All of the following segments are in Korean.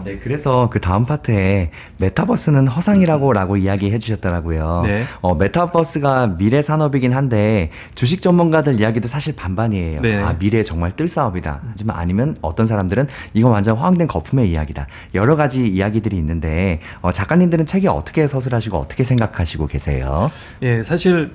네. 그래서 그 다음 파트에 메타버스는 허상이라고 이야기해 주셨더라고요. 네. 메타버스가 미래 산업이긴 한데 주식 전문가들 이야기도 사실 반반이에요. 네. 아, 미래에 정말 뜰 사업이다. 하지만 아니면 어떤 사람들은 이건 완전 허황된 거품의 이야기다. 여러 가지 이야기들이 있는데 작가님들은 책에 어떻게 서술하시고 어떻게 생각하시고 계세요? 예, 사실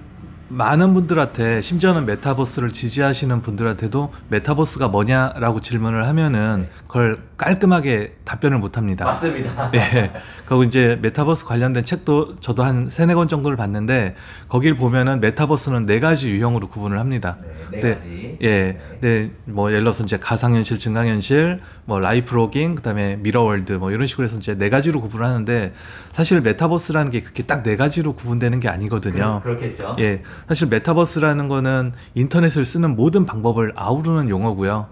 많은 분들한테, 심지어는 메타버스를 지지하시는 분들한테도 메타버스가 뭐냐라고 질문을 하면은 그걸 깔끔하게 답변을 못 합니다. 맞습니다. 예. 그리고 이제 메타버스 관련된 책도 저도 한 세네 권 정도를 봤는데 거길 보면은 메타버스는 네 가지 유형으로 구분을 합니다. 네 가지. 예. 네. 뭐 예를 들어서 이제 가상현실, 증강현실, 뭐 라이프로깅, 그다음에 미러월드 뭐 이런 식으로 해서 이제 네 가지로 구분을 하는데 사실 메타버스라는 게 그렇게 딱 네 가지로 구분되는 게 아니거든요. 그렇겠죠. 예. 사실 메타버스라는 거는 인터넷을 쓰는 모든 방법을 아우르는 용어고요.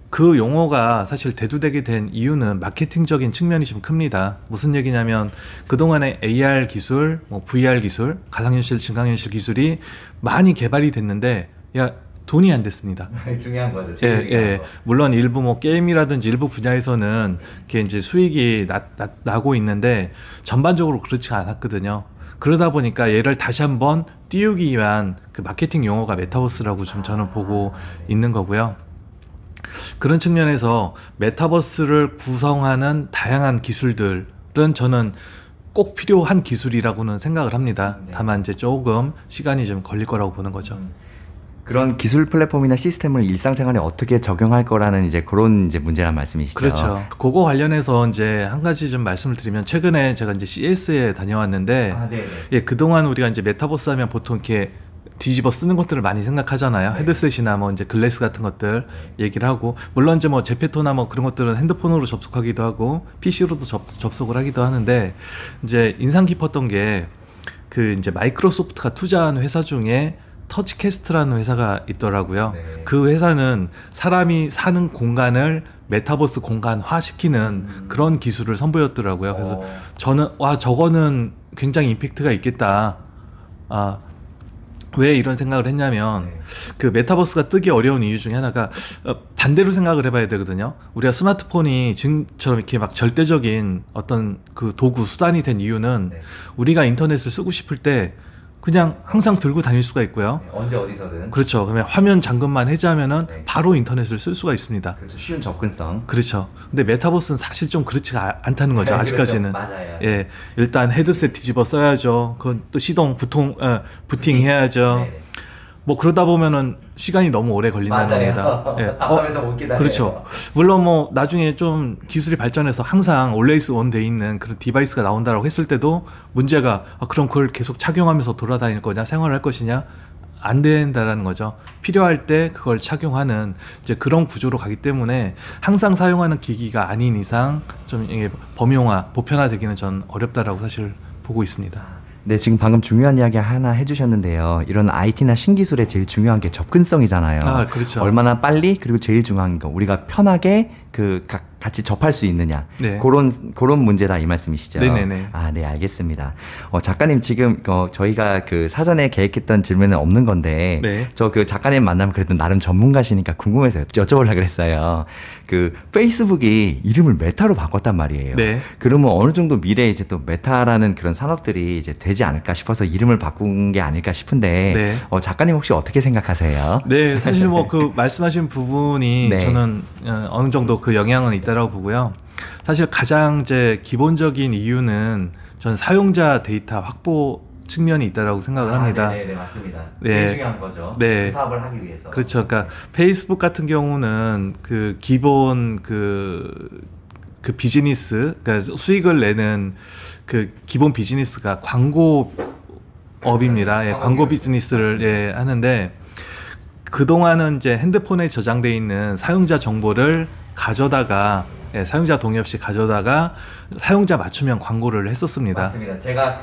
그 용어가 사실 대두되게 된 이유는 마케팅적인 측면이 좀 큽니다. 무슨 얘기냐면 그동안의 AR 기술, 뭐 VR 기술, 가상현실, 증강현실 기술이 많이 개발이 됐는데 돈이 안 됐습니다. 중요한 거죠. 예. 물론 일부 뭐 게임이라든지 일부 분야에서는 이렇게 이제 수익이 나고 있는데 전반적으로 그렇지 않았거든요. 그러다 보니까 얘를 다시 한번 띄우기 위한 그 마케팅 용어가 메타버스라고 좀 저는 보고 있는 거고요. 그런 측면에서 메타버스를 구성하는 다양한 기술들은 저는 꼭 필요한 기술이라고는 생각을 합니다. 다만 이제 조금 시간이 좀 걸릴 거라고 보는 거죠. 그런 기술 플랫폼이나 시스템을 일상생활에 어떻게 적용할 거라는 그런 문제란 말씀이시죠? 그렇죠. 그거 관련해서 이제 한 가지 좀 말씀을 드리면 최근에 제가 이제 CES에 다녀왔는데 예, 그동안 우리가 이제 메타버스 하면 보통 이렇게 뒤집어 쓰는 것들을 많이 생각하잖아요. 헤드셋이나 뭐 이제 글래스 같은 것들 얘기를 하고, 물론 이제 뭐 제페토나 뭐 그런 것들은 핸드폰으로 접속하기도 하고 PC로도 접속을 하기도 하는데, 이제 인상 깊었던 게 그 이제 마이크로소프트가 투자한 회사 중에 터치캐스트라는 회사가 있더라고요. 그 회사는 사람이 사는 공간을 메타버스 공간화 시키는 그런 기술을 선보였더라고요. 그래서 저는 저거는 굉장히 임팩트가 있겠다. 왜 이런 생각을 했냐면 그 메타버스가 뜨기 어려운 이유 중에 하나가 반대로 생각을 해봐야 되거든요. 우리가 스마트폰이 지금처럼 이렇게 막 절대적인 어떤 그 도구 수단이 된 이유는 우리가 인터넷을 쓰고 싶을 때 그냥 항상 들고 다닐 수가 있고요. 언제 어디서든. 그렇죠. 그러면 화면 잠금만 해제하면은 바로 인터넷을 쓸 수가 있습니다. 그렇죠. 쉬운 접근성. 그렇죠. 근데 메타버스는 사실 좀 그렇지가 않다는 거죠. 아직까지는. 그렇죠. 맞아요. 예, 일단 헤드셋 뒤집어 써야죠. 그건 또 시동 부팅 해야죠. 뭐 그러다 보면은 시간이 너무 오래 걸린다는 겁니다. 예. 답답해서 못 기다려요. 그렇죠. 물론 뭐 나중에 좀 기술이 발전해서 항상 always on 돼 있는 그런 디바이스가 나온다라고 했을 때도 문제가 그럼 그걸 계속 착용하면서 돌아다닐 거냐, 생활할 것이냐, 안 된다라는 거죠. 필요할 때 그걸 착용하는 이제 그런 구조로 가기 때문에 항상 사용하는 기기가 아닌 이상 좀 이게 범용화, 보편화되기는 전 어렵다라고 사실 보고 있습니다. 네, 지금 방금 중요한 이야기 하나 해주셨는데요. 이런 IT나 신기술의 제일 중요한 게 접근성이잖아요. 그렇죠. 얼마나 빨리, 그리고 제일 중요한 거 우리가 편하게 같이 접할 수 있느냐. 네. 그런 문제다 이 말씀이시죠? 네네네. 네, 알겠습니다. 작가님 지금 저희가 사전에 계획했던 질문은 없는 건데 저 작가님 만나면 그래도 나름 전문가시니까 궁금해서 여쭤보려고 그랬어요. 페이스북이 이름을 메타로 바꿨단 말이에요. 그러면 어느 정도 미래에 이제 또 메타라는 그런 산업들이 이제 되지 않을까 싶어서 이름을 바꾼 게 아닐까 싶은데 작가님 혹시 어떻게 생각하세요? 네, 사실 뭐 그 말씀하신 부분이 저는 어느 정도 그 영향은 있다라고 보고요. 사실 가장 이제 기본적인 이유는 전 사용자 데이터 확보 측면이 있다라고 생각을 합니다. 네, 맞습니다. 제일 중요한 거죠. 그 사업을 하기 위해서. 그렇죠. 그러니까 페이스북 같은 경우는 그 기본 비즈니스, 그러니까 수익을 내는 그 기본 비즈니스가 광고업입니다. 광고 비즈니스를 하는데, 그동안은 이제 핸드폰에 저장돼 있는 사용자 정보를 가져다가 사용자 동의 없이 가져다가 사용자 맞춤형 광고를 했었습니다. 맞습니다. 제가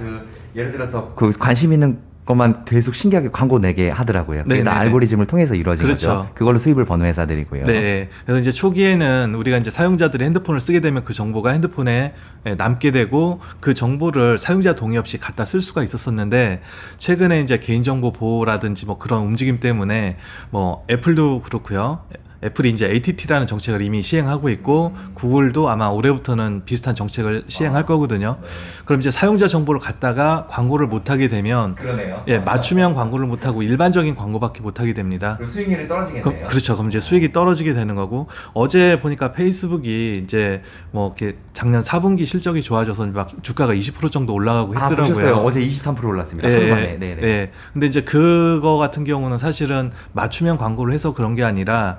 예를 들어서 관심 있는 것만 계속 신기하게 광고 내게 하더라고요. 그게 다 알고리즘을 통해서 이루어진 거죠. 그걸로 수입을 버는 회사들이고요. 네. 그래서 이제 초기에는 우리가 이제 사용자들이 핸드폰을 쓰게 되면 그 정보가 핸드폰에 남게 되고 그 정보를 사용자 동의 없이 갖다 쓸 수가 있었었는데, 최근에 이제 개인정보 보호라든지 뭐 그런 움직임 때문에 뭐 애플도 그렇고요. 애플이 이제 ATT라는 정책을 이미 시행하고 있고 구글도 아마 올해부터는 비슷한 정책을 시행할 거거든요. 그럼 이제 사용자 정보를 갖다가 광고를 못 하게 되면 그러네요. 예, 맞춤형 광고를 못 하고 일반적인 광고밖에 못 하게 됩니다. 그럼 수익률이 떨어지겠네요. 그렇죠. 그럼 이제 수익이 떨어지게 되는 거고 어제 보니까 페이스북이 이제 뭐 이렇게 작년 4분기 실적이 좋아져서 막 주가가 20% 정도 올라가고 했더라고요. 보셨어요? 어제 23% 올랐습니다. 네, 네. 근데 이제 그거 같은 경우는 사실은 맞춤형 광고를 해서 그런 게 아니라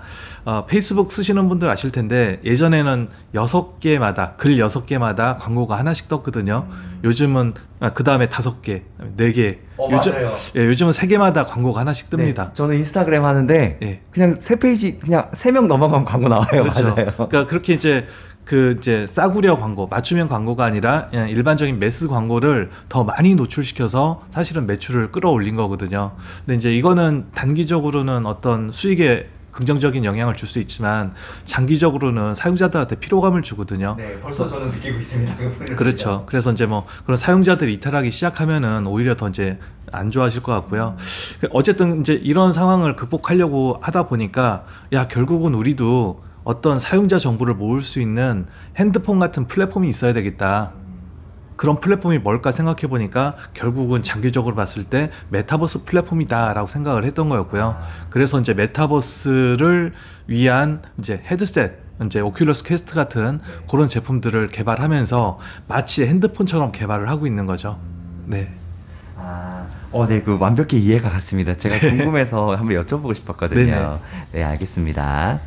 페이스북 쓰시는 분들 아실 텐데 예전에는 6개마다 글 6개마다 광고가 하나씩 떴거든요. 요즘은 그 다음에 5개, 4개. 요즘은 3개마다 광고가 하나씩 뜹니다. 네, 저는 인스타그램 하는데 그냥 3페이지 그냥 3명 넘어가면 광고 나와요. 그렇죠. 맞아요. 그러니까 그렇게 이제 싸구려 광고, 맞춤형 광고가 아니라 그냥 일반적인 매스 광고를 더 많이 노출시켜서 사실은 매출을 끌어올린 거거든요. 근데 이제 이거는 단기적으로는 어떤 수익에 긍정적인 영향을 줄 수 있지만 장기적으로는 사용자들한테 피로감을 주거든요. 네, 벌써 저는 느끼고 있습니다. 그렇죠. 그래서 이제 뭐 그런 사용자들이 이탈하기 시작하면은 오히려 더 이제 안 좋아질 것 같고요. 어쨌든 이제 이런 상황을 극복하려고 하다 보니까 야, 결국은 우리도 어떤 사용자 정보를 모을 수 있는 핸드폰 같은 플랫폼이 있어야 되겠다. 그런 플랫폼이 뭘까 생각해 보니까 결국은 장기적으로 봤을 때 메타버스 플랫폼이다 라고 생각을 했던 거였고요. 그래서 이제 메타버스를 위한 이제 헤드셋, 이제 오큘러스 퀘스트 같은 그런 제품들을 개발하면서 마치 핸드폰처럼 개발을 하고 있는 거죠. 네. 네, 완벽히 이해가 갔습니다. 제가 궁금해서 한번 여쭤보고 싶었거든요. 네, 알겠습니다.